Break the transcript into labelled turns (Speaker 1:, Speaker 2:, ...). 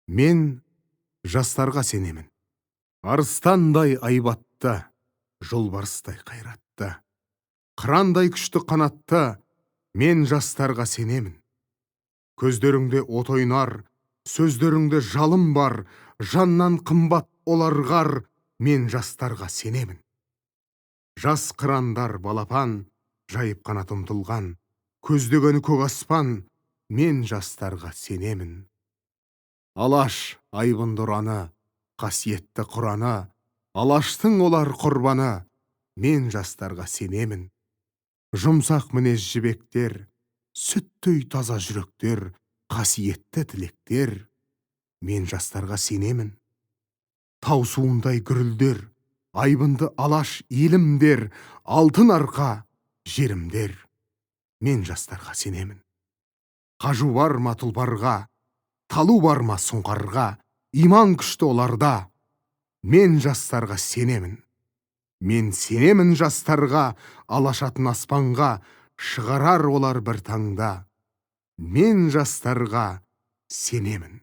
Speaker 1: Мен жастарға сенемін. Арыстандай айбатты, жолбарыстай қайратты, қырандай күшті қанатты, мен жастарға сенемін. Көздеріңде от ойнар, сөздеріңде жалын бар, жаннан қымбат оларғар, мен жастарға сенемін. Жас қырандар балапан, жайып қанат ұмтылған, көздегені көк аспан, мен жастарға сенемін. Алаш айбынды ұраны, қасиетті құраны, алаштың олар құрбаны, мен жастарға сенемін. Жұмсақ мінез жібектер, сүттей таза жүректер, қасиетті тілектер, мен жастарға сенемін. Тау суындай гүрілдер, айбынды алаш елімдер, алтын арқа жерімдер, мен жастарға сенемін. Қажу бар ма тұлпарға, талу бар ма сұңқарға, иман күшті оларда, мен жастарға сенемін. Мен сенемін жастарға, алашатын аспанға, шығарар олар бір таңда. Мен жастарға сенемін.